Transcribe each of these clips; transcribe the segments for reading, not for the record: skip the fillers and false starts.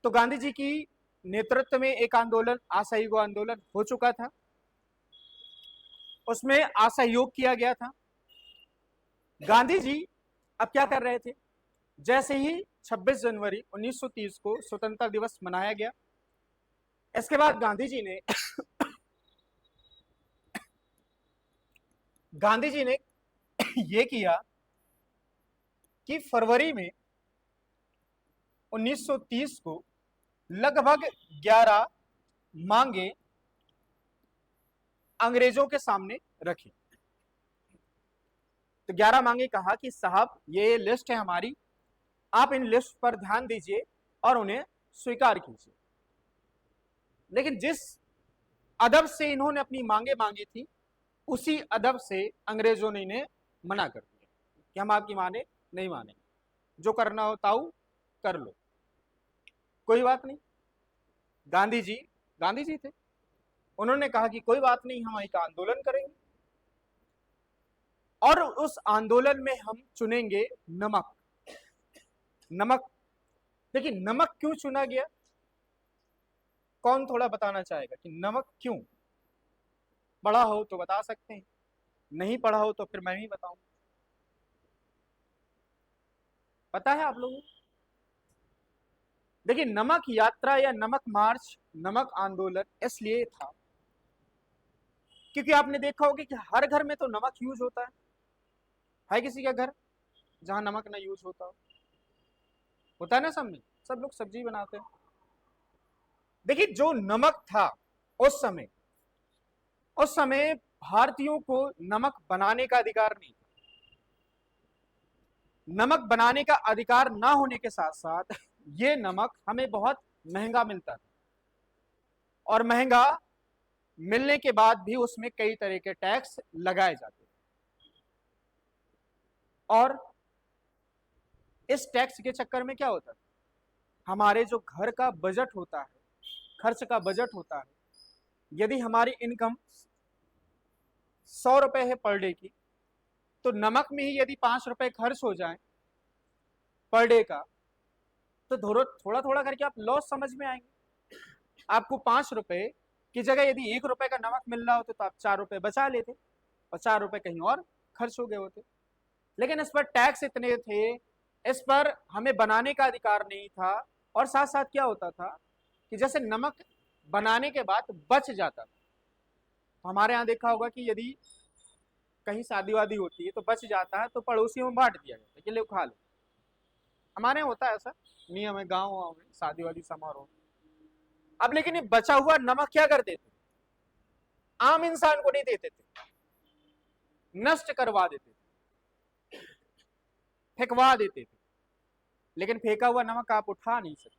तो गांधी जी की नेतृत्व में एक आंदोलन असहयोग आंदोलन हो चुका था, उसमें असहयोग किया गया था। गांधी जी अब क्या कर रहे थे, जैसे ही 26 जनवरी 1930 को स्वतंत्रता दिवस मनाया गया, इसके बाद गांधी जी ने ये किया कि फरवरी में 1930 को लगभग 11 मांगे अंग्रेजों के सामने रखी। तो 11 मांगे कहा कि साहब ये लिस्ट है हमारी, आप इन लिस्ट पर ध्यान दीजिए और उन्हें स्वीकार कीजिए। लेकिन जिस अदब से इन्होंने अपनी मांगे मांगी थी, उसी अदब से अंग्रेजों ने इन्हें मना कर दिया कि हम आपकी माने नहीं मानेंगे, जो करना हो ताऊ कर लो, कोई बात नहीं। गांधी जी थे, उन्होंने कहा कि कोई बात नहीं, हम एक आंदोलन करेंगे और उस आंदोलन में हम चुनेंगे नमक। नमक, देखिए नमक क्यों चुना गया, कौन थोड़ा बताना चाहेगा कि नमक क्यों? पढ़ा हो तो बता सकते हैं, नहीं पढ़ा हो तो फिर मैं ही बताऊं। पता है आप लोगों को? देखिए नमक यात्रा या नमक मार्च, नमक आंदोलन इसलिए था क्योंकि आपने देखा होगा कि हर घर में तो नमक यूज होता है किसी का घर जहां नमक ना यूज होता है ना, सब में सब लोग सब्जी बनाते हैं। देखिए जो नमक था उस समय, भारतीयों को नमक बनाने का अधिकार नहीं था। नमक बनाने का अधिकार ना होने के साथ साथ ये नमक हमें बहुत महंगा मिलता था, और महंगा मिलने के बाद भी उसमें कई तरह के टैक्स लगाए जाते थे। और इस टैक्स के चक्कर में क्या होता है, हमारे जो घर का बजट होता है, खर्च का बजट होता है, यदि हमारी इनकम 100 रुपए है पर डे की, तो नमक में ही यदि 5 रुपए खर्च हो जाए पर डे का, तो थोड़ा थोड़ा करके आप लॉस समझ में आएंगे। आपको 5 रुपए की जगह यदि 1 रुपए का नमक मिल रहा होता तो आप 4 रुपए बचा लेते और 4 रुपए कहीं और खर्च हो गए होते। लेकिन इस पर टैक्स इतने थे, इस पर हमें बनाने का अधिकार नहीं था। और साथ साथ क्या होता था कि जैसे नमक बनाने के बाद बच जाता था, तो हमारे यहाँ देखा होगा कि यदि कहीं शादी वादी होती है तो बच जाता है तो पड़ोसियों में बांट दिया जाता है कि ले खा लो। हमारे यहाँ होता है ऐसा नियम है, गाँव में शादी वादी समारोह। अब लेकिन ये बचा हुआ नमक क्या करते थे, आम इंसान को नहीं देते थे, नष्ट करवा देते थे, फेंकवा देते थे। लेकिन फेंका हुआ नमक आप उठा नहीं सकते,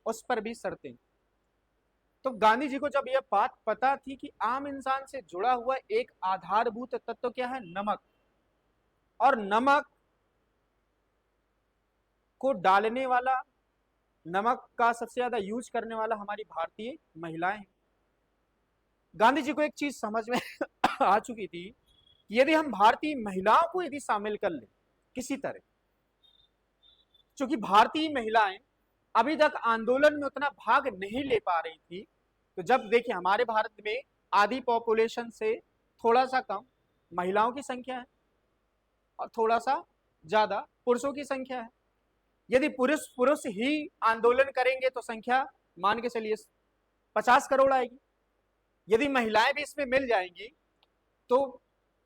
उस पर भी शर्तें। तो गांधी जी को जब यह बात पता थी कि आम इंसान से जुड़ा हुआ एक आधारभूत तत्व क्या है, नमक, और नमक को डालने वाला, नमक का सबसे ज्यादा यूज करने वाला हमारी भारतीय महिलाएं हैं। गांधी जी को एक चीज समझ में आ चुकी थी कि यदि हम भारतीय महिलाओं को यदि शामिल कर ले किसी तरह, क्योंकि भारतीय महिलाएं अभी तक आंदोलन में उतना भाग नहीं ले पा रही थी। तो जब देखिए हमारे भारत में आधी पॉपुलेशन से थोड़ा सा कम महिलाओं की संख्या है और थोड़ा सा ज्यादा पुरुषों की संख्या है। यदि पुरुष पुरुष ही आंदोलन करेंगे तो संख्या मान के चलिए 50 करोड़ आएगी। यदि महिलाएं भी इसमें मिल जाएंगी तो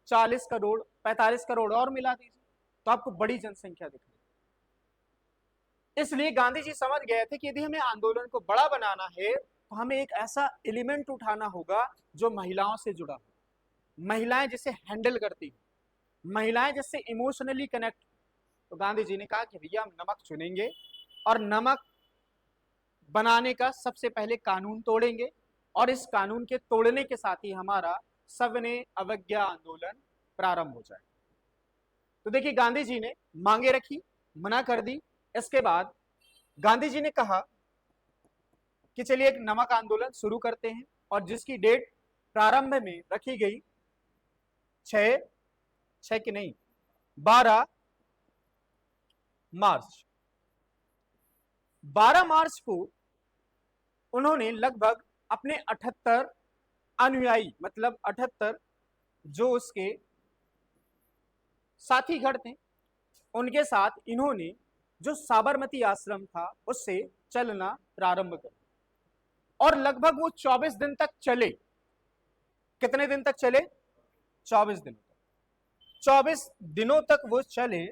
40 करोड़ 45 करोड़ और मिला दीजिए, तो आपको बड़ी जनसंख्या दिखेगी। इसलिए गांधी जी समझ गए थे कि यदि हमें आंदोलन को बड़ा बनाना है तो हमें एक ऐसा एलिमेंट उठाना होगा जो महिलाओं से जुड़ा हो, महिलाएं जिसे हैंडल करती हो, महिलाएं जिससे इमोशनली कनेक्ट। तो गांधी जी ने कहा कि भैया हम नमक चुनेंगे और नमक बनाने का सबसे पहले कानून तोड़ेंगे, और इस कानून के तोड़ने के साथ ही हमारा सविनय अवज्ञा आंदोलन प्रारंभ हो जाए। तो देखिए गांधी जी ने मांगे रखी, मना कर दी। इसके बाद गांधी जी ने कहा कि चलिए एक नमक आंदोलन शुरू करते हैं, और जिसकी डेट प्रारंभ में रखी गई 6 की नहीं 12 मार्च 12 मार्च को उन्होंने लगभग अपने 78 अनुयायी, मतलब 78 जो उसके साथी गण थे, उनके साथ इन्होंने जो साबरमती आश्रम था उससे चलना प्रारंभ कर, और लगभग वो 24 दिन तक चले। कितने दिन तक चले? 24 दिनों तक। 24 दिनों तक वो चले,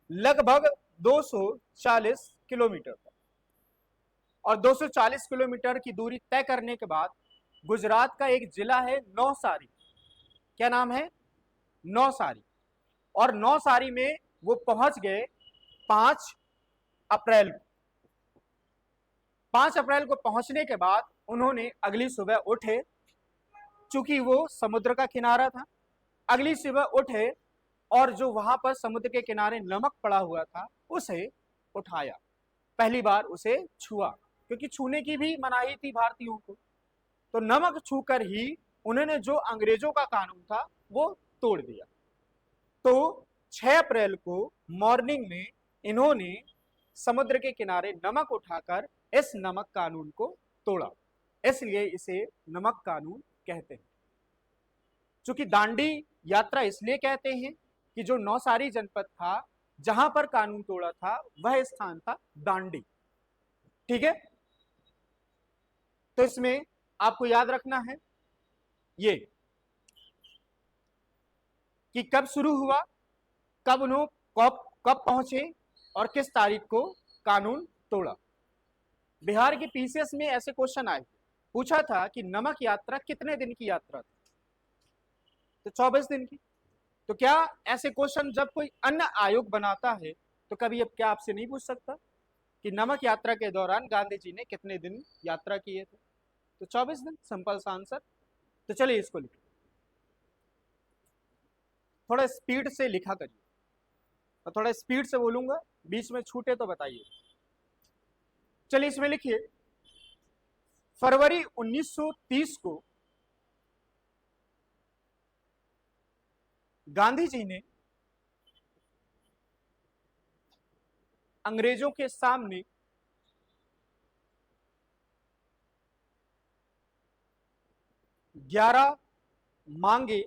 लगभग 240 किलोमीटर तक। और 240 किलोमीटर की दूरी तय करने के बाद गुजरात का एक जिला है नौसारी। क्या नाम है? नौसारी। और नौसारी में वो पहुंच गए 5 अप्रैल को। 5 अप्रैल को पहुंचने के बाद उन्होंने अगली सुबह उठे, चूंकि वो समुद्र का किनारा था, अगली सुबह उठे और जो वहां पर समुद्र के किनारे नमक पड़ा हुआ था उसे उठाया। पहली बार उसे छुआ, क्योंकि छूने की भी मनाही थी भारतीयों को। तो नमक छूकर ही उन्होंने जो अंग्रेजों का कानून था वो तोड़ दिया। तो 6 अप्रैल को मॉर्निंग में इन्होंने समुद्र के किनारे नमक उठाकर इस नमक कानून को तोड़ा, इसलिए इसे नमक कानून कहते हैं। चूंकि दांडी यात्रा इसलिए कहते हैं कि जो नौसारी जनपद था जहां पर कानून तोड़ा था वह स्थान था दांडी। ठीक है, तो इसमें आपको याद रखना है ये कि कब शुरू हुआ, कब उन्होंने कब कब पहुंचे और किस तारीख को कानून तोड़ा। बिहार के पीसीएस में ऐसे क्वेश्चन आए, पूछा था कि नमक यात्रा कितने दिन की यात्रा थी, तो 24 दिन की। तो क्या ऐसे क्वेश्चन जब कोई अन्य आयोग बनाता है तो कभी अब क्या आपसे नहीं पूछ सकता कि नमक यात्रा के दौरान गांधी जी ने कितने दिन यात्रा किए थे? तो 24 दिन, सिंपल सा आंसर। तो चलिए इसको लिखिए, थोड़ा स्पीड से लिखा करिए, और थोड़ा स्पीड से बोलूंगा, बीच में छूटे तो बताइए। चलिए इसमें लिखिए, फरवरी 1930 को गांधी जी ने अंग्रेजों के सामने 11 मांगे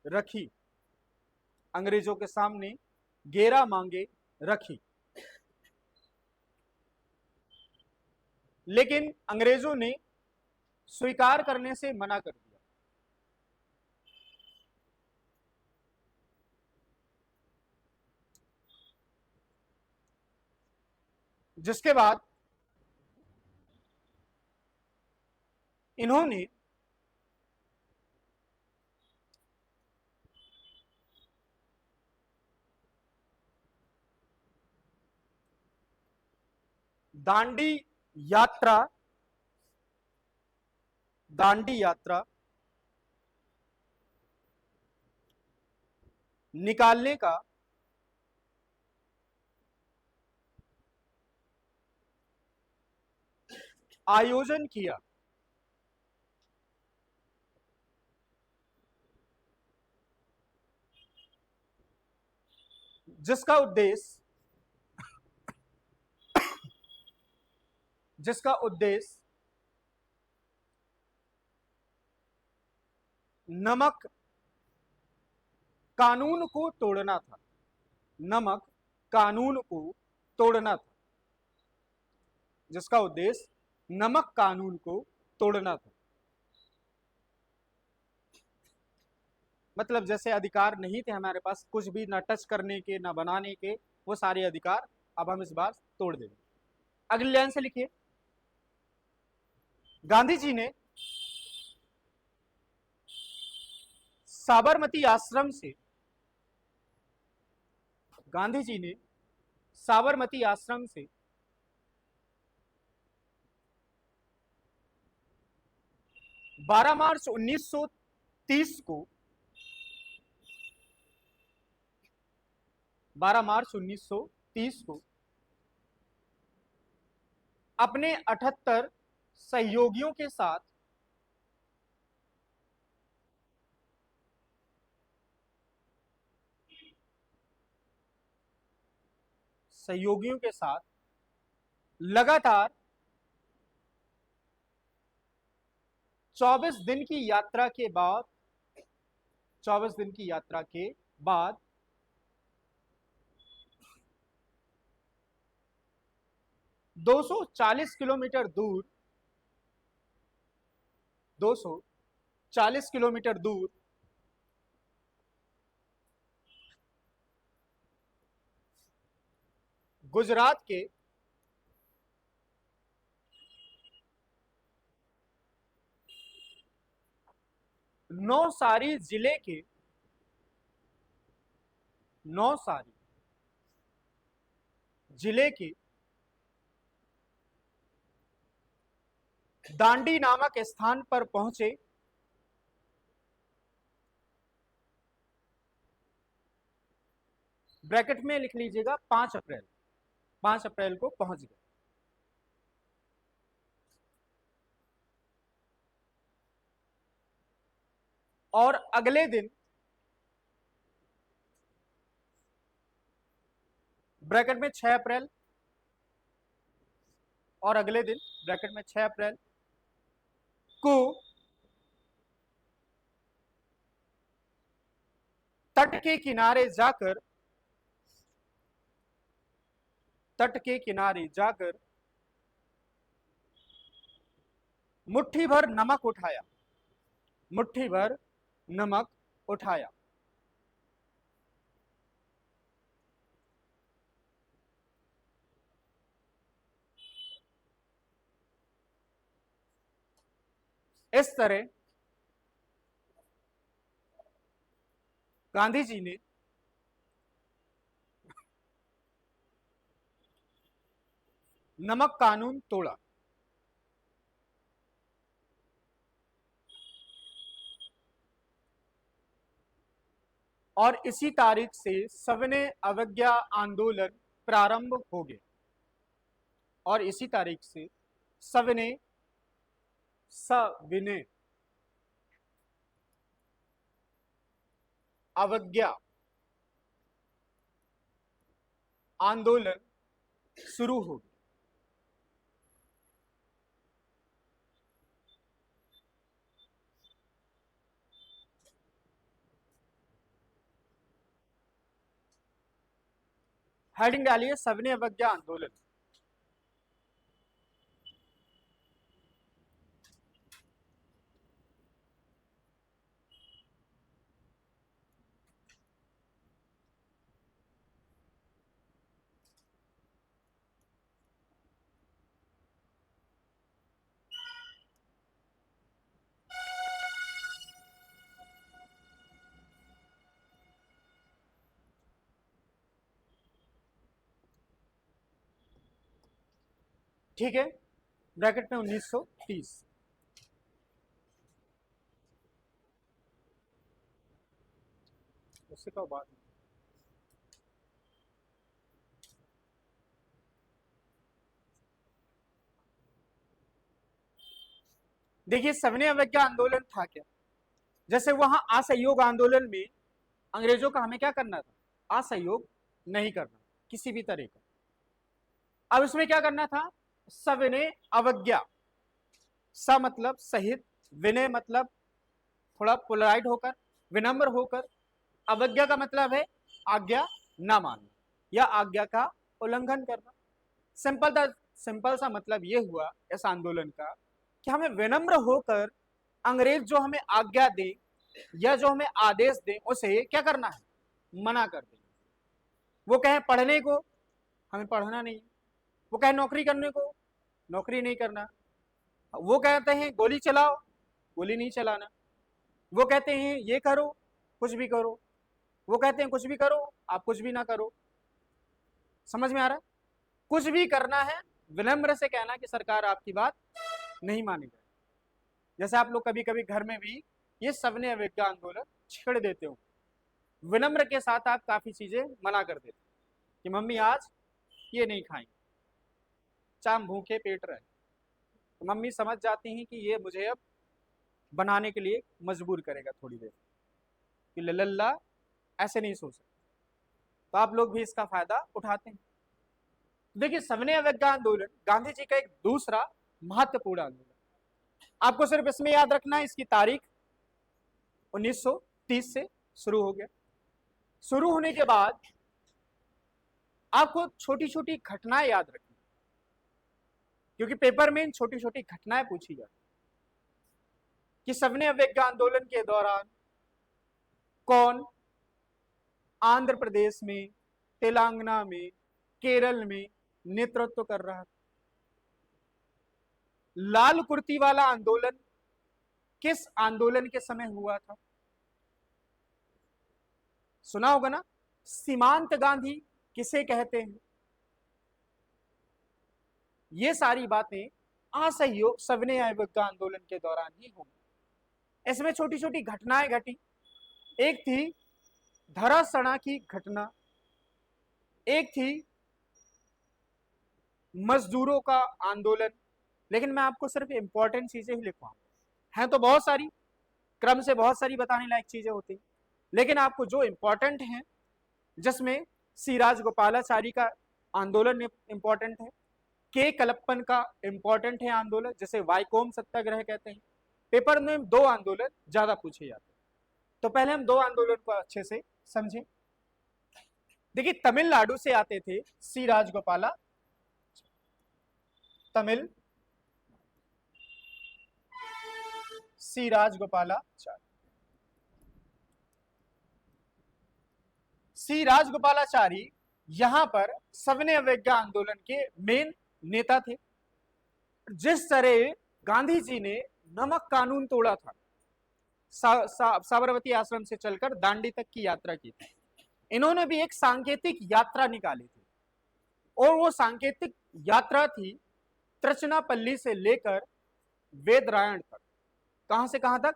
रखी। अंग्रेजों के सामने 11 मांगे रखी, लेकिन अंग्रेजों ने स्वीकार करने से मना कर दिया। जिसके बाद इन्होंने दांडी यात्रा दांडी यात्रा निकालने का आयोजन किया। जिसका उद्देश्य जिसका उद्देश्य नमक कानून को तोड़ना था। नमक कानून को तोड़ना था, जिसका उद्देश्य नमक कानून को तोड़ना था। मतलब जैसे अधिकार नहीं थे हमारे पास कुछ भी ना टच करने के ना बनाने के, वो सारे अधिकार अब हम इस बार तोड़ देंगे। अगली लाइन से लिखिए, गांधी जी ने साबरमती आश्रम से गांधी जी ने साबरमती आश्रम से 12 मार्च 1930 को 12 मार्च 1930 को अपने 78 सहयोगियों के साथ सहयोगियों के साथ लगातार 24 दिन की यात्रा के बाद 24 दिन की यात्रा के बाद 240 किलोमीटर दूर 240 किलोमीटर दूर गुजरात के नौसारी जिले के नौसारी जिले के दांडी नामक स्थान पर पहुंचे। ब्रैकेट में लिख लीजिएगा 5 अप्रैल, 5 अप्रैल को पहुंच गए। और अगले दिन ब्रैकेट में 6 अप्रैल, और अगले दिन ब्रैकेट में 6 अप्रैल को तट के किनारे जाकर मुट्ठी भर नमक उठाया, मुट्ठी भर नमक उठाया। इस तरह गांधी जी ने नमक कानून तोड़ा। और इसी तारीख से सविनय अवज्ञा आंदोलन प्रारंभ हो गया। और इसी तारीख से सविनय अवज्ञा आंदोलन शुरू हो गया। हेडिंग डालिए सविनय अवज्ञा आंदोलन। ठीक है, ब्रैकेट में 1930। उससे क्या बात। देखिए सविनय अवज्ञा आंदोलन था क्या, जैसे वहां असहयोग आंदोलन में अंग्रेजों का हमें क्या करना था, असहयोग नहीं करना किसी भी तरह का। अब इसमें क्या करना था, सविनय अवज्ञा, स मतलब सहित, विनय मतलब थोड़ा पोलाइट होकर, विनम्र होकर, अवज्ञा का मतलब है आज्ञा ना मानना या आज्ञा का उल्लंघन करना। सिंपल सा मतलब ये हुआ इस आंदोलन का कि हमें विनम्र होकर अंग्रेज जो हमें आज्ञा दे या जो हमें आदेश दे उसे क्या करना है, मना कर देना। वो कहे पढ़ने को, हमें पढ़ना नहीं। वो कहे नौकरी करने को, नौकरी नहीं करना। वो कहते हैं गोली चलाओ, गोली नहीं चलाना। वो कहते हैं ये करो, कुछ भी करो। वो कहते हैं कुछ भी करो, आप कुछ भी ना करो। समझ में आ रहा है, कुछ भी करना है, विनम्र से कहना कि सरकार आपकी बात नहीं मानेगा। जैसे आप लोग कभी कभी घर में भी ये सविनय अवज्ञा आंदोलन छेड़ देते हो, विनम्र के साथ आप काफी चीजें मना कर देते कि मम्मी आज ये नहीं खाएंगे, चाहे हम भूखे पेट रहे। तो मम्मी समझ जाती हैं कि ये मुझे अब बनाने के लिए मजबूर करेगा थोड़ी देर, कि लल्ला ऐसे नहीं सो सकते। तो आप लोग भी इसका फायदा उठाते हैं। देखिए, सविनय अवज्ञा आंदोलन गांधी जी का एक दूसरा महत्वपूर्ण आंदोलन। आपको सिर्फ इसमें याद रखना है इसकी तारीख 1930 से शुरू हो गया। शुरू होने के बाद आपको छोटी छोटी घटनाएं याद रखनी, क्योंकि पेपर में इन छोटी छोटी घटनाएं पूछी जाती कि सविनय अवज्ञा आंदोलन के दौरान कौन आंध्र प्रदेश में, तेलंगाना में, केरल में नेतृत्व कर रहा था। लाल कुर्ती वाला आंदोलन किस आंदोलन के समय हुआ था? सुना होगा ना, सीमांत गांधी किसे कहते हैं? ये सारी बातें असहयोग सविनय अवज्ञा आंदोलन के दौरान ही होंगी। इसमें छोटी छोटी घटनाएं घटी। एक थी धरासणा की घटना, एक थी मजदूरों का आंदोलन, लेकिन मैं आपको सिर्फ इंपॉर्टेंट चीजें ही लिखवाऊंगा। हैं तो बहुत सारी, क्रम से बहुत सारी बताने लायक चीजें होती, लेकिन आपको जो इंपॉर्टेंट है, जिसमें सी राजगोपालाचारी का आंदोलन इंपॉर्टेंट है, के कलप्पन का इंपॉर्टेंट है आंदोलन, जिसे वाईकोम सत्याग्रह कहते हैं। पेपर में दो आंदोलन ज्यादा पूछे जाते हैं, तो पहले हम दो आंदोलन को अच्छे से समझें। देखिए, तमिलनाडु से आते थे सी राजगोपाला, तमिल सी राजगोपालाचारी। सी राजगोपालाचारी यहां पर सविनय अवज्ञा आंदोलन के मेन नेता थे। जिस तरह गांधी जी ने नमक कानून तोड़ा था, साबरमती आश्रम से चलकर दांडी तक की यात्रा की थी, इन्होंने भी एक सांकेतिक यात्रा निकाली थी, और वो सांकेतिक यात्रा थी त्रिचनापल्ली से लेकर वेदरायण तक। कहां से कहां तक?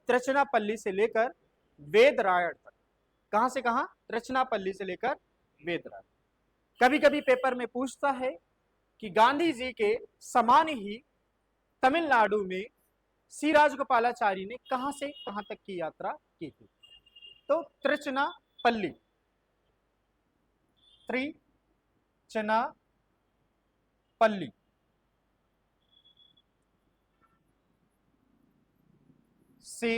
त्रिचनापल्ली से लेकर वेदरायण तक। कहां से कहां? त्रिचनापल्ली से लेकर वेदरायण। कभी कभी पेपर में पूछता है कि गांधी जी के समान ही तमिलनाडु में सी राजगोपालाचारी ने कहां से कहां तक की यात्रा की थी? तो त्रिचनापल्ली, त्रिचनापल्ली से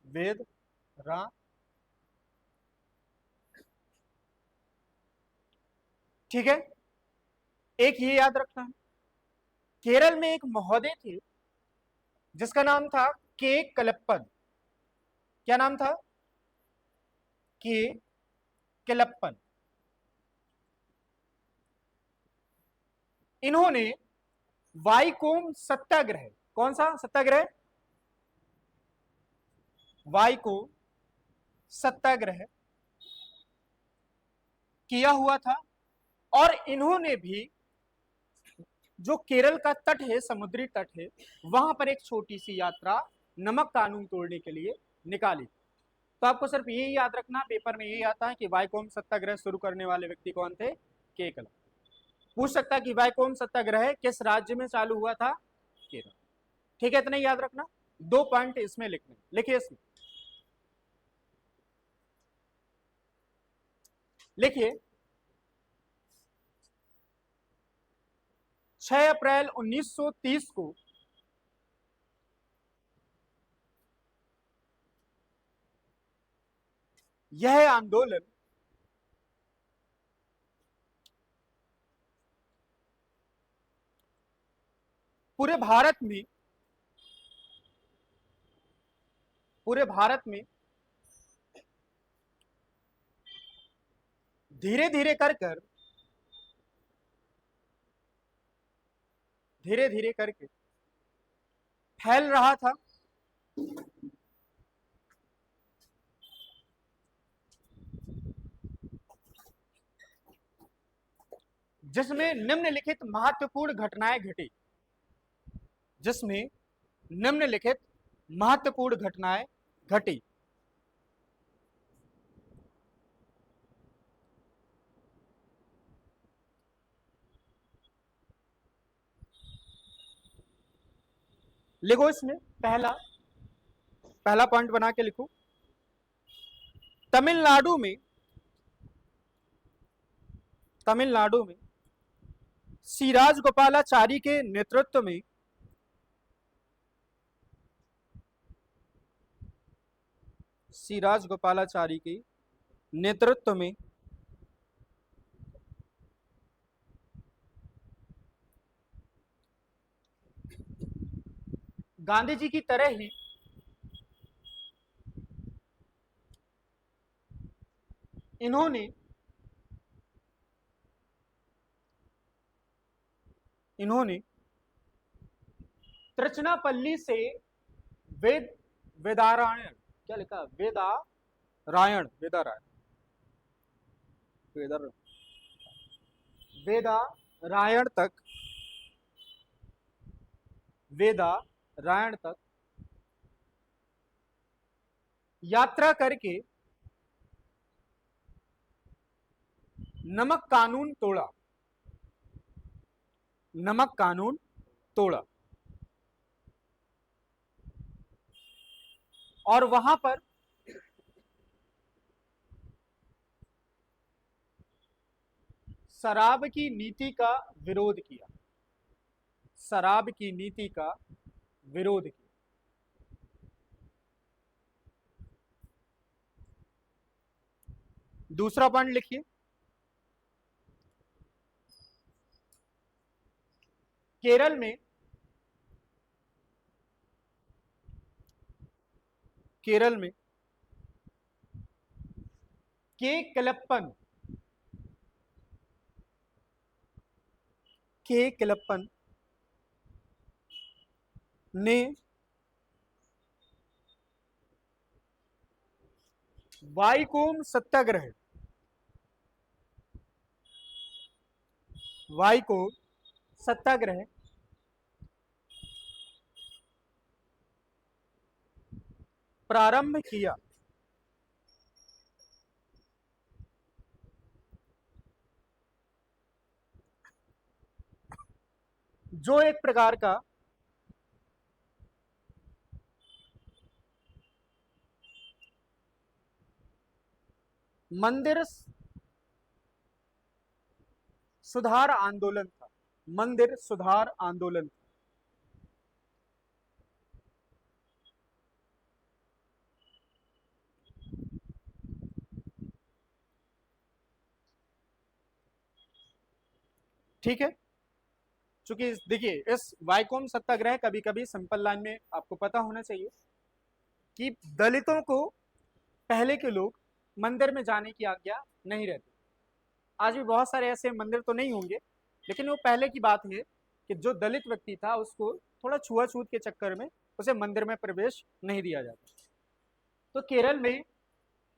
वेदरायण। ठीक है, एक ये याद रखना है, केरल में एक महोदय थे जिसका नाम था के कलप्पन। क्या नाम था? के कलप्पन। इन्होंने वाईकोम सत्याग्रह, कौन सा सत्याग्रह? वाईकोम सत्याग्रह किया हुआ था, और इन्होंने भी जो केरल का तट है, समुद्री तट है, वहां पर एक छोटी सी यात्रा नमक कानून तोड़ने के लिए निकाली। तो आपको सिर्फ यही याद रखना, पेपर में यही आता है कि वाईकोम सत्याग्रह शुरू करने वाले व्यक्ति कौन थे? के कलप्पन। पूछ सकता है कि वाईकोम सत्याग्रह किस राज्य में चालू हुआ था? केरल। ठीक है, इतना याद रखना। दो पॉइंट इसमें लिखने, लिखिए इसमें, लिखिए 6 अप्रैल 1930 को यह आंदोलन पूरे भारत में, पूरे भारत में धीरे धीरे कर कर, धीरे धीरे करके फैल रहा था। जिसमें निम्नलिखित महत्वपूर्ण घटनाएं घटी, जिसमें निम्नलिखित महत्वपूर्ण घटनाएं घटी। लिखो इसमें, पहला पहला पॉइंट बना के लिखो। तमिलनाडु में सिराज गोपालाचारी के नेतृत्व में गांधी जी की तरह ही इन्होंने त्रिचनापल्ली से वेदारायण, क्या लिखा, वेदारायण वेदारायण तक यात्रा करके नमक कानून तोड़ा और वहां पर शराब की नीति का विरोध किया। दूसरा पॉइंट लिखिए, केरल में के किलप्पन ने वाईकोम सत्याग्रह प्रारंभ किया। जो एक प्रकार का मंदिर सुधार आंदोलन था। ठीक है, चूंकि देखिए इस वाईकोम सत्याग्रह, कभी कभी सिंपल लाइन में आपको पता होना चाहिए कि दलितों को पहले के लोग मंदिर में जाने की आज्ञा नहीं रहती। आज भी बहुत सारे ऐसे मंदिर तो नहीं होंगे, लेकिन वो पहले की बात है कि जो दलित व्यक्ति था उसको थोड़ा छुआछूत के चक्कर में उसे मंदिर में प्रवेश नहीं दिया जाता। तो केरल में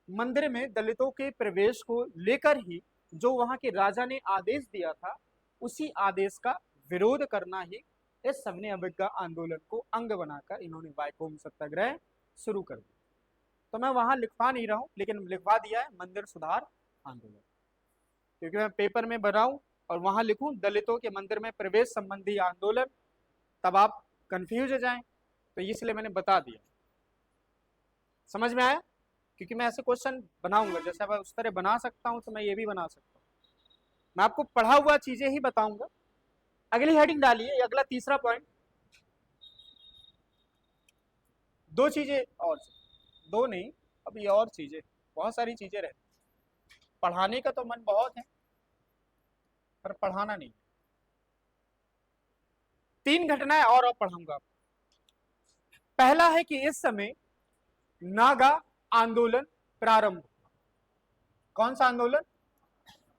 मंदिर में दलितों के प्रवेश को लेकर ही जो वहां के राजा ने आदेश दिया था, उसी आदेश का विरोध करना ही इस सविनय अवज्ञा आंदोलन को अंग बनाकर इन्होंने वाईकोम सत्याग्रह शुरू कर दिया। तो मैं वहां लिखवा नहीं रहा हूं, लेकिन लिखवा दिया है मंदिर सुधार आंदोलन, क्योंकि मैं पेपर में बनाऊं और वहां लिखूं दलितों के मंदिर में प्रवेश संबंधी आंदोलन, तब आप कंफ्यूज हो जाएं, तो इसलिए मैंने बता दिया। समझ में आया? क्योंकि मैं ऐसे क्वेश्चन बनाऊंगा, जैसे मैं उस तरह बना सकता हूं तो मैं ये भी बना सकता हूं। मैं आपको पढ़ा हुआ चीजें ही बताऊंगा। अगली हेडिंग डालिए, अगला तीसरा पॉइंट। दो चीजें और, दो नहीं, अभी और चीजें, बहुत सारी चीजें रहती। पढ़ाने का तो मन बहुत है, पर पढ़ाना नहीं। 3 घटनाएं और पढ़ाऊंगा आपको। पहला है कि इस समय नागा आंदोलन प्रारंभ हुआ। कौन सा आंदोलन?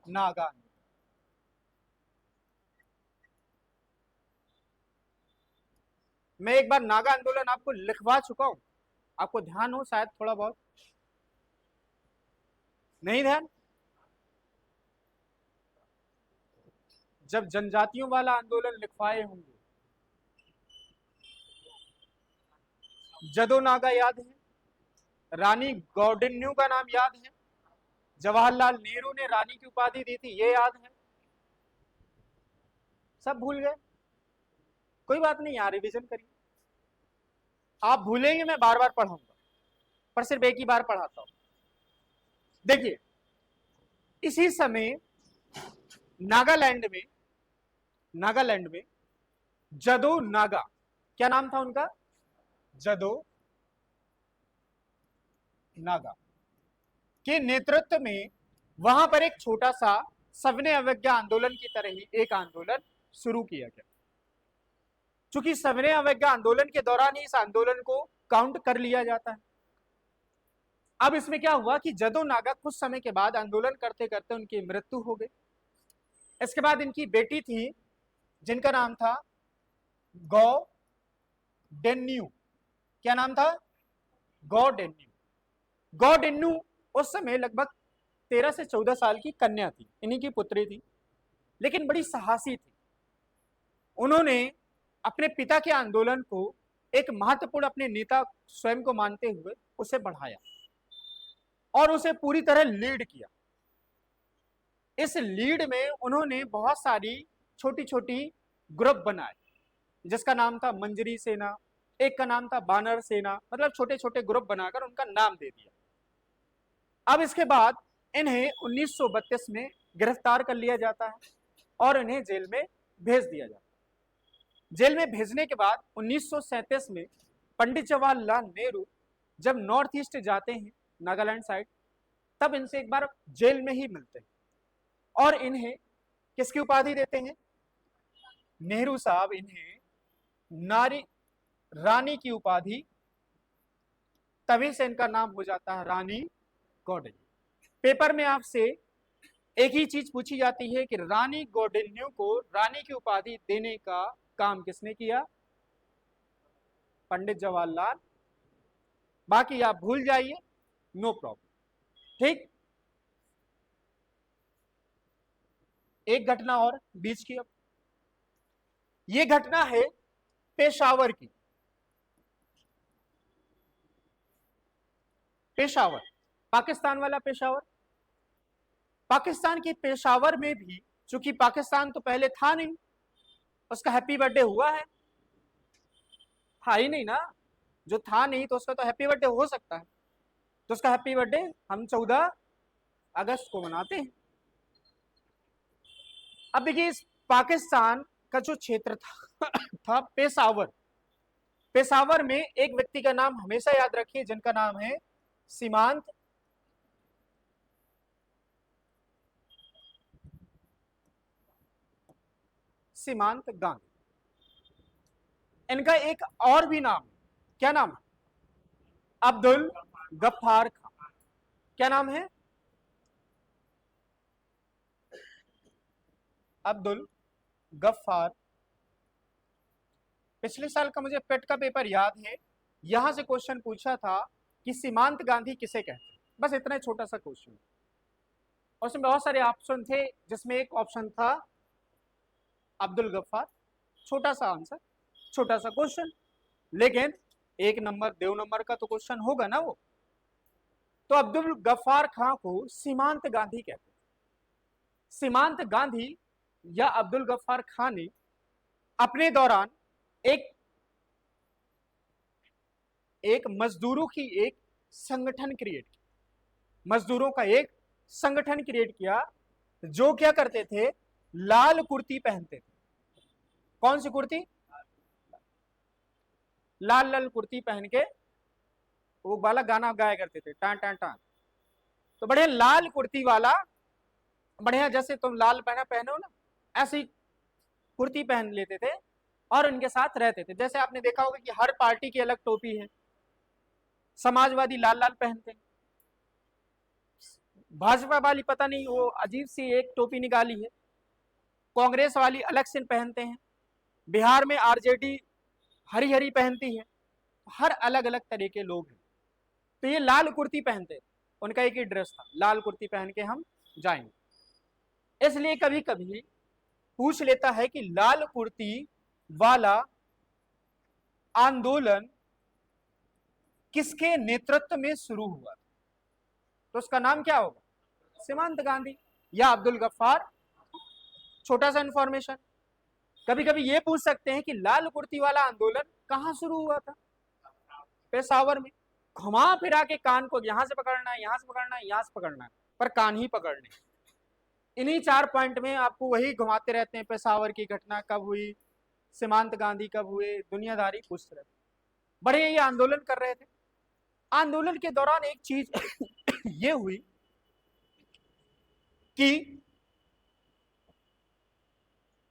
नागा आंदोलन। मैं एक बार नागा आंदोलन आपको लिखवा चुका हूं, आपको ध्यान हो शायद थोड़ा बहुत, नहीं ध्यान? जब जनजातियों वाला आंदोलन लिखवाए होंगे, जदो नागा याद है, रानी गौडिन्यू का नाम याद है, जवाहरलाल नेहरू ने रानी की उपाधि दी थी, ये याद है? सब भूल गए? कोई बात नहीं यार, रिवीजन करिए। आप भूलेंगे, मैं बार बार पढ़ाऊंगा। पर सिर्फ एक ही बार पढ़ाता हूं। देखिए, इसी समय नागालैंड में जदो नागा, क्या नाम था उनका, जदो नागा के नेतृत्व में वहां पर एक छोटा सा सविनय अवज्ञा आंदोलन की तरह ही एक आंदोलन शुरू किया गया। चूंकि सविनय अवज्ञा आंदोलन के दौरान ही इस आंदोलन को काउंट कर लिया जाता है। अब इसमें क्या हुआ कि जदो नागा कुछ समय के बाद आंदोलन करते करते उनकी मृत्यु हो गई। इसके बाद इनकी बेटी थी जिनका नाम था गौ डेन्यू। क्या नाम था, गौ डेन्यू। गौ डेन्यू उस समय लगभग 13 से 14 साल की कन्या थी, इन्हीं की पुत्री थी, लेकिन बड़ी साहसी थी। उन्होंने अपने पिता के आंदोलन को एक महत्वपूर्ण अपने नेता स्वयं को मानते हुए उसे बढ़ाया और उसे पूरी तरह लीड किया। इस लीड में उन्होंने बहुत सारी छोटी छोटी ग्रुप बनाए, जिसका नाम था मंजरी सेना, एक का नाम था बानर सेना, मतलब छोटे छोटे ग्रुप बनाकर उनका नाम दे दिया। अब इसके बाद इन्हें 1932 में गिरफ्तार कर लिया जाता है और इन्हें जेल में भेज दिया जाता है। जेल में भेजने के बाद 1937 में पंडित जवाहरलाल नेहरू जब नॉर्थ ईस्ट जाते हैं नागालैंड साइड, तब इनसे एक बार जेल में ही मिलते हैं और इन्हें किसकी उपाधि देते हैं, नेहरू साहब इन्हें रानी की उपाधि, तभी से इनका नाम हो जाता है रानी गौडेन्यू। पेपर में आपसे एक ही चीज पूछी जाती है कि रानी गौडेन्यू को रानी की उपाधि देने का काम किसने किया, पंडित जवाहरलाल। बाकी आप भूल जाइए, नो प्रॉब्लम। ठीक, एक घटना और बीच की। अब ये घटना है पेशावर की। पेशावर, पाकिस्तान वाला पेशावर। पाकिस्तान के पेशावर में भी, चूंकि पाकिस्तान तो पहले था नहीं, उसका हैप्पी बर्थडे हुआ है, था ही नहीं ना, जो था नहीं तो उसका तो हैप्पी बर्थडे हो सकता है। तो उसका हैप्पी बर्थडे हम 14 अगस्त को मनाते हैं। अब देखिए, इस पाकिस्तान का जो क्षेत्र था पेशावर, पेशावर में एक व्यक्ति का नाम हमेशा याद रखिए, जिनका नाम है सीमांत गांधी। इनका एक और भी नाम, क्या नाम है, अब्दुल गफ्फार खान। क्या नाम है, अब्दुल गफ्फार। पिछले साल का मुझे पेट का पेपर याद है, यहां से क्वेश्चन पूछा था कि सीमांत गांधी किसे कहते हैं, बस इतना छोटा सा क्वेश्चन। और उसमें बहुत सारे ऑप्शन थे, जिसमें एक ऑप्शन था अब्दुल गफ्फार। छोटा सा आंसर, छोटा सा क्वेश्चन, लेकिन 1 नंबर 2 नंबर का तो क्वेश्चन होगा ना वो। तो अब्दुल गफ्फार खां को सीमांत गांधी कहते हैं। सीमांत गांधी या अब्दुल गफ्फार खां ने अपने दौरान एक मजदूरों की एक संगठन क्रिएट किया, मजदूरों का एक संगठन क्रिएट किया, जो क्या करते थे, लाल कुर्ती पहनते थे। कौन सी कुर्ती, लाल लाल कुर्ती पहन के वो वाला गाना गाया करते थे, टां टां टां। तो बढ़िया लाल कुर्ती वाला, बढ़िया जैसे तुम लाल पहनो ना, ऐसी कुर्ती पहन लेते थे और उनके साथ रहते थे। जैसे आपने देखा होगा कि हर पार्टी की अलग टोपी है, समाजवादी लाल लाल पहनते हैं, भाजपा वाली पता नहीं वो अजीब सी एक टोपी निकाली है, कांग्रेस वाली अलग से पहनते हैं, बिहार में आरजेडी हरी हरी पहनती है, हर अलग अलग तरह के लोग हैं। तो ये लाल कुर्ती पहनते, उनका एक ही ड्रेस था, लाल कुर्ती पहन के हम जाएंगे। इसलिए कभी कभी पूछ लेता है कि लाल कुर्ती वाला आंदोलन किसके नेतृत्व में शुरू हुआ, तो उसका नाम क्या होगा, सीमांत गांधी या अब्दुल गफ्फार। छोटा सा इंफॉर्मेशन। कभी कभी ये पूछ सकते हैं कि लाल कुर्ती वाला आंदोलन कहां शुरू हुआ था, पेशावर में। घुमा फिरा के कान को यहां से पकड़ना है, यहां से पकड़ना है, यहां से पकड़ना है, पर कान ही पकड़ने। इन्हीं 4 पॉइंट में आपको वही घुमाते रहते हैं, पेशावर की घटना कब हुई, सीमांत गांधी कब हुए, दुनियादारी पूछते रहते। बड़े ये आंदोलन कर रहे थे। आंदोलन के दौरान एक चीज ये हुई कि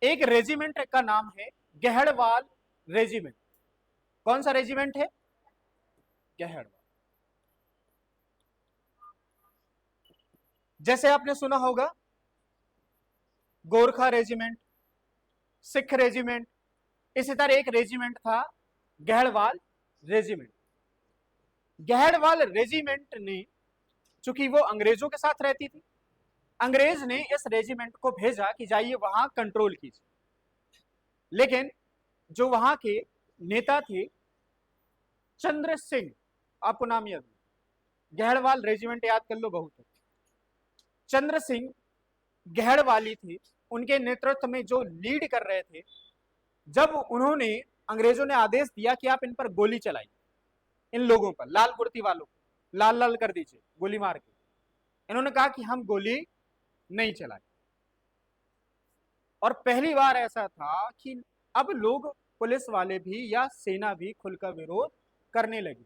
एक रेजिमेंट का नाम है गहड़वाल रेजिमेंट। कौन सा रेजिमेंट है? गहड़वाल। जैसे आपने सुना होगा गोरखा रेजिमेंट, सिख रेजिमेंट, इसी तरह एक रेजिमेंट था गहड़वाल रेजिमेंट। गहड़वाल रेजिमेंट ने, चूंकि वो अंग्रेजों के साथ रहती थी, अंग्रेज ने इस रेजिमेंट को भेजा कि जाइए वहां कंट्रोल कीजिए। लेकिन जो वहां के नेता थे चंद्र सिंह, आपको नाम याद, गहड़वाल रेजिमेंट याद कर लो, बहुत है। चंद्र सिंह गहड़वाली थी, उनके नेतृत्व में जो लीड कर रहे थे। जब उन्होंने, अंग्रेजों ने आदेश दिया कि आप इन पर गोली चलाइए, इन लोगों पर, लाल कुर्ती वालों को लाल लाल कर दीजिए गोली मार के, इन्होंने कहा कि हम गोली नहीं चलाए। और पहली बार ऐसा था कि अब लोग, पुलिस वाले भी या सेना भी खुलकर विरोध करने लगी।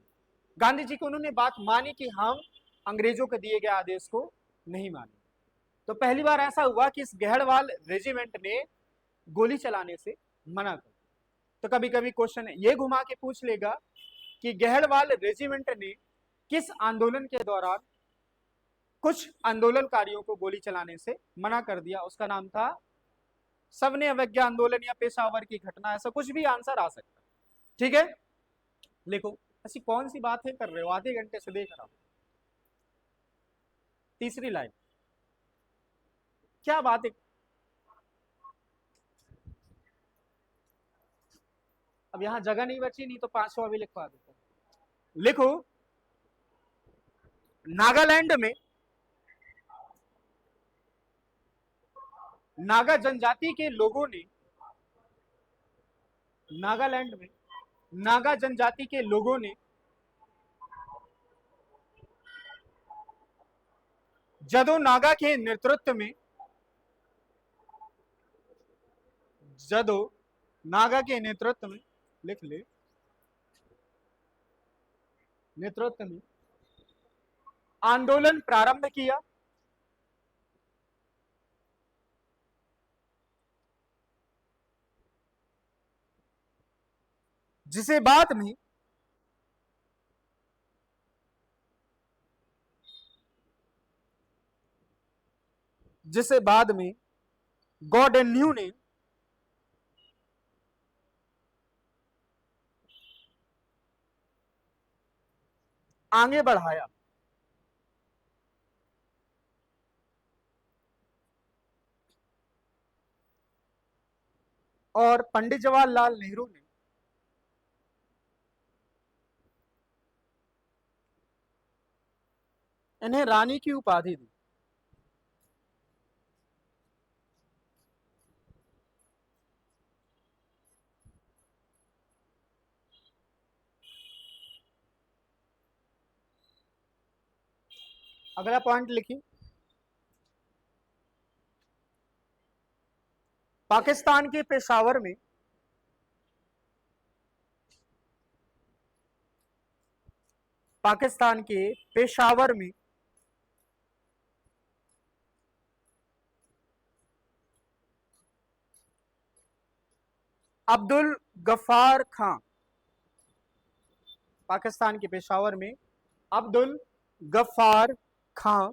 गांधी जी को उन्होंने बात मानी कि हम अंग्रेजों के दिए गए आदेश को नहीं माने। तो पहली बार ऐसा हुआ कि इस गहड़वाल रेजिमेंट ने गोली चलाने से मना कर। तो कभी कभी क्वेश्चन ये घुमा के पूछ लेगा कि गहड़वाल रेजिमेंट ने किस आंदोलन के दौरान कुछ आंदोलनकारियों को गोली चलाने से मना कर दिया? उसका नाम था सबने अवज्ञा आंदोलन या पेशावर की घटना, ऐसा कुछ भी आंसर आ सकता है। ठीक है, लिखो। ऐसी कौन सी बातें कर रहे हो, आधे घंटे से देख रहा हूं। तीसरी लाइन, क्या बात है? अब यहां जगह नहीं बची, नहीं तो 500 भी लिखवा देता हूं। लिखो, नागालैंड में नागा जनजाति के लोगों ने, नागालैंड में नागा जनजाति के लोगों ने जदो नागा के नेतृत्व में, जदो नागा के नेतृत्व में, लिख ले, नेतृत्व में आंदोलन प्रारंभ किया। जिसे बाद में गॉर्डन्यू ने आगे बढ़ाया। और पंडित जवाहरलाल नेहरू ने इन्हें रानी की उपाधि दी। अगला पॉइंट लिखिए, पाकिस्तान के पेशावर में पाकिस्तान के पेशावर में अब्दुल गफ्फार खां, पाकिस्तान के पेशावर में अब्दुल गफ्फार खां,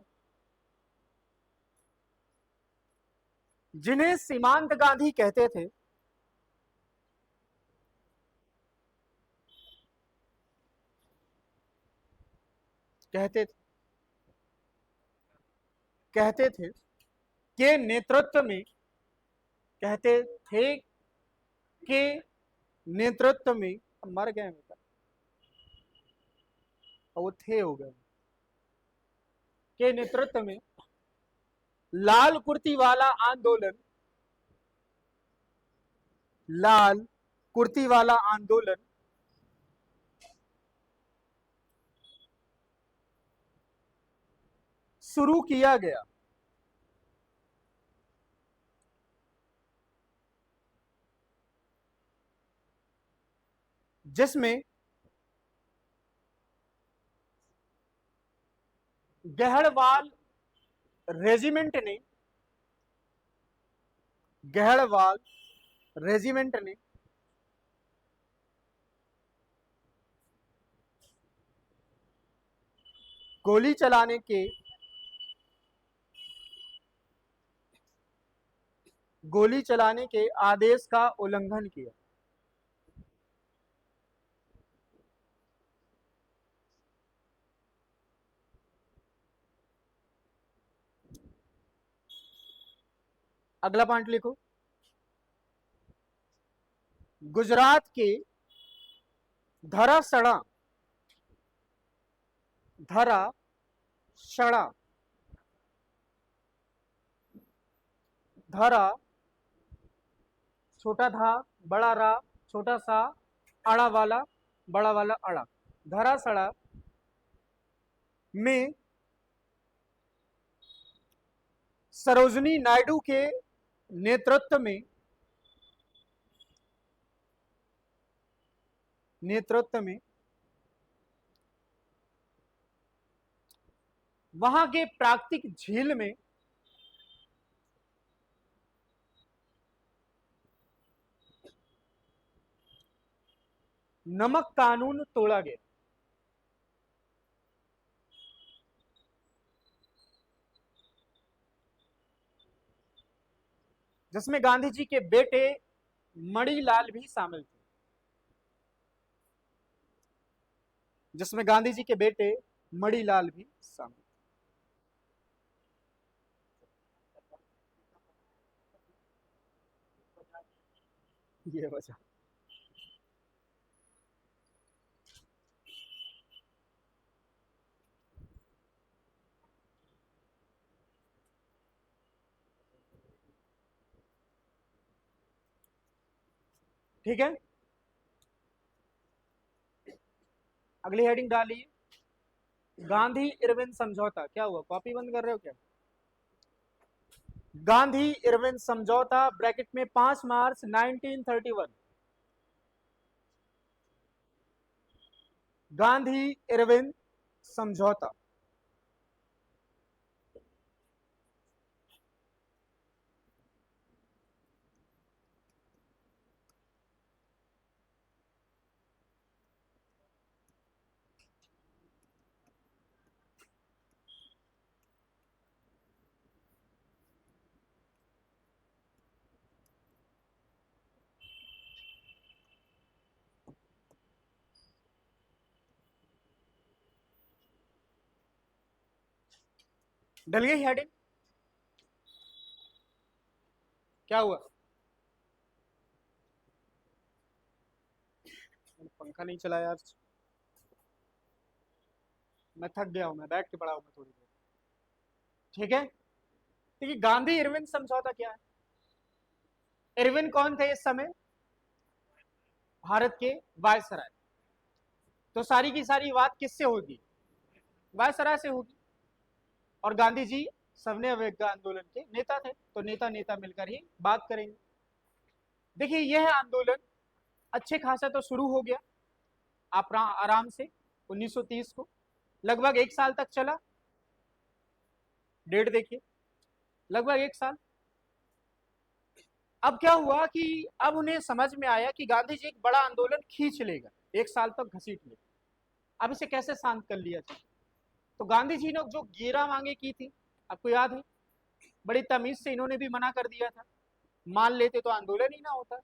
जिन्हें सीमांत गांधी कहते थे, कहते थे के नेतृत्व में, कहते थे के नेतृत्व में, मर गए बेटा, वो थे हो गए, के नेतृत्व में लाल कुर्ती वाला आंदोलन, लाल कुर्ती वाला आंदोलन शुरू किया गया। जिसमें गहड़वाल रेजिमेंट ने गहड़वाल रेजिमेंट ने गोली चलाने के आदेश का उल्लंघन किया। अगला पॉइंट लिखो। गुजरात के धरासड़ा धरा छोटा धा बड़ा रा छोटा सा आड़ा वाला बड़ा वाला अड़ा, धरासड़ा में सरोजनी नायडू के नेतृत्व में वहां के प्राकृतिक झील में नमक कानून तोड़ा गया। जिसमें गांधी जी के बेटे मणिलाल भी शामिल थे। जिसमें गांधी जी के बेटे मणिलाल भी शामिल। ये वजह। ठीक है, अगली हेडिंग डालिए। गांधी इरविन समझौता। क्या हुआ, कॉपी बंद कर रहे हो क्या? गांधी इरविन समझौता ब्रैकेट में 5 मार्च 1931। गांधी इरविन समझौता। डल गई हेडिंग? क्या हुआ? पंखा नहीं चला यार, मैं थक गया हूं, मैं बैठ के पढ़ा हूं थोड़ी देर। ठीक है, देखिए गांधी इरविन समझौता क्या है। इरविन कौन थे इस समय? भारत के वायसराय। तो सारी की सारी बात किससे होगी? वायसराय से होगी। और गांधी जी सविनय अवज्ञा आंदोलन के नेता थे, तो नेता नेता मिलकर ही बात करेंगे। देखिए यह आंदोलन अच्छे खासा तो शुरू हो गया आप आराम से 1930 को, लगभग 1 साल तक चला। डेट देखिए, लगभग 1 साल। अब क्या हुआ कि अब उन्हें समझ में आया कि गांधी जी एक बड़ा आंदोलन खींच लेगा, 1 साल तक घसीट लेगा। अब इसे कैसे शांत कर लिया जाए? तो गांधी जी ने जो 11 मांगे की थी, आपको याद है, बड़ी तमीज से इन्होंने भी मना कर दिया था। मान लेते तो आंदोलन ही ना होता।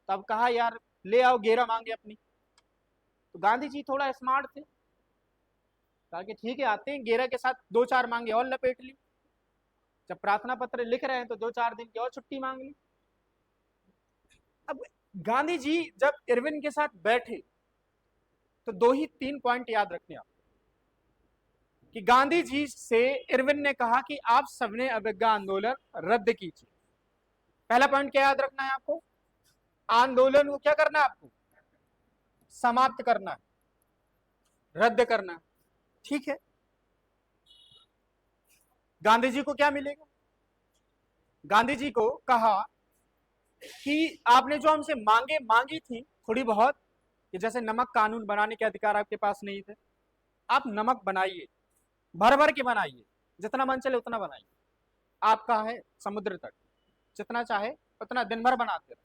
तब कहा यार ले आओ 11 मांगे अपनी। तो गांधी जी थोड़ा स्मार्ट थे, कहा कि ठीक है आते हैं, 11 के साथ 2-4 मांगे और लपेट ली। जब प्रार्थना पत्र लिख रहे हैं तो 2-4 दिन की और छुट्टी मांग ली। अब गांधी जी जब इरविन के साथ बैठे तो 2 ही 3 पॉइंट याद रखने आप कि गांधी जी से इरविन ने कहा कि आप सविनय अवज्ञा आंदोलन रद्द कीजिए। पहला पॉइंट क्या याद रखना है आपको? आंदोलन को क्या करना है आपको? समाप्त करना है, रद्द करना है। ठीक है, गांधी जी को क्या मिलेगा? गांधी जी को कहा कि आपने जो हमसे मांगे मांगी थी थोड़ी बहुत, कि जैसे नमक कानून बनाने के अधिकार आपके पास नहीं थे, आप नमक बनाइए, भर भर के बनाइए, जितना मन चले उतना बनाइए, आपका है समुद्र तक, जितना चाहे उतना दिन भर बनाते रहो।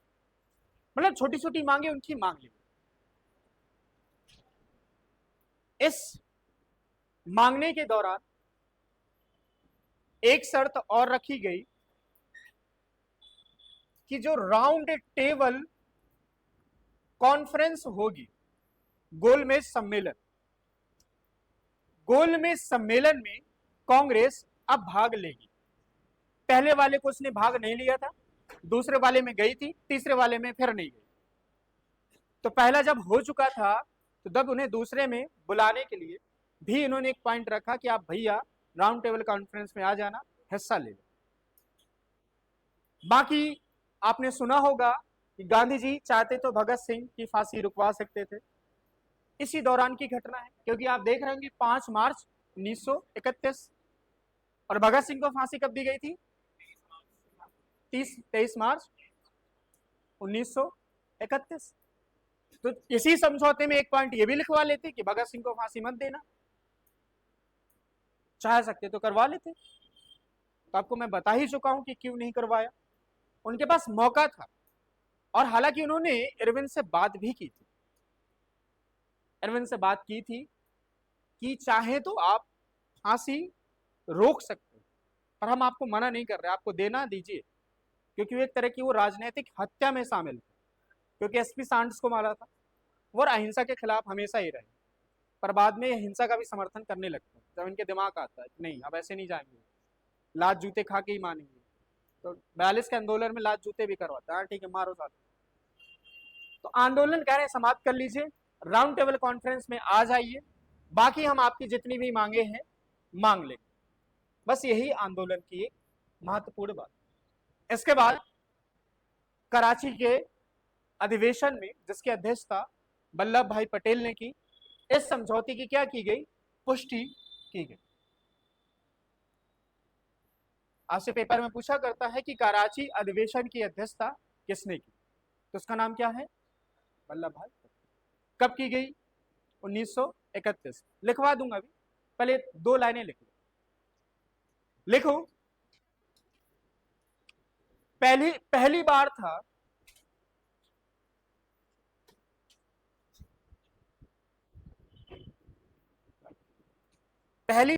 मतलब छोटी छोटी मांगे उनकी मांग ली। इस मांगने के दौरान एक शर्त और रखी गई कि जो राउंड टेबल कॉन्फ्रेंस होगी, गोलमेज सम्मेलन, गोलमेज सम्मेलन में कांग्रेस अब भाग लेगी। पहले वाले को उसने भाग नहीं लिया था, दूसरे वाले में गई थी, तीसरे वाले में फिर नहीं गई। तो पहला जब हो चुका था तो तब उन्हें दूसरे में बुलाने के लिए भी इन्होंने एक पॉइंट रखा कि आप भैया राउंड टेबल कॉन्फ्रेंस में आ जाना, हिस्सा ले लो। बाकी आपने सुना होगा कि गांधी जी चाहते तो भगत सिंह की फांसी रुकवा सकते थे। इसी दौरान की घटना है, क्योंकि आप देख रहे होंगे 5 मार्च 1931, और भगत सिंह को फांसी कब दी गई थी? 23 मार्च 1931। तो इसी समझौते में एक पॉइंट ये भी लिखवा लेते कि भगत सिंह को फांसी मत देना, चाह सकते तो करवा लेते। तो आपको मैं बता ही चुका हूं कि क्यों नहीं करवाया, उनके पास मौका था। और हालांकि उन्होंने इरविन से बात भी की थी, इरविन से बात की थी कि चाहे तो आप फांसी रोक सकते, पर हम आपको मना नहीं कर रहे, आपको देना दीजिए, क्योंकि वो एक तरह की वो राजनीतिक हत्या में शामिल थे, क्योंकि एसपी सांड्स को मारा था। वो अहिंसा के खिलाफ हमेशा ही रहे, पर बाद में हिंसा का भी समर्थन करने लगते हैं जब इनके दिमाग आता है कि नहीं अब ऐसे नहीं जाएंगे, लात जूते खा के ही मानेंगे। तो 42 के आंदोलन में लात जूते भी करवाता है, ठीक है मारो साथ। तो आंदोलन कह रहे हैं समाप्त कर लीजिए, राउंड टेबल कॉन्फ्रेंस में आ जाइए, बाकी हम आपकी जितनी भी मांगे हैं मांग लेंगे। बस यही आंदोलन की एक महत्वपूर्ण बात। इसके बाद कराची के अधिवेशन में जिसकी अध्यक्षता वल्लभ भाई पटेल ने की, इस समझौते की क्या की गई? पुष्टि की गई। आपसे पेपर में पूछा करता है कि कराची अधिवेशन की अध्यक्षता किसने की, तो उसका नाम क्या है? वल्लभ भाई पटेल। कब की गई? 1931। लिखवा दूंगा अभी, पहले 2 लाइनें लिख लो। लिखो, पहली पहली बार था पहली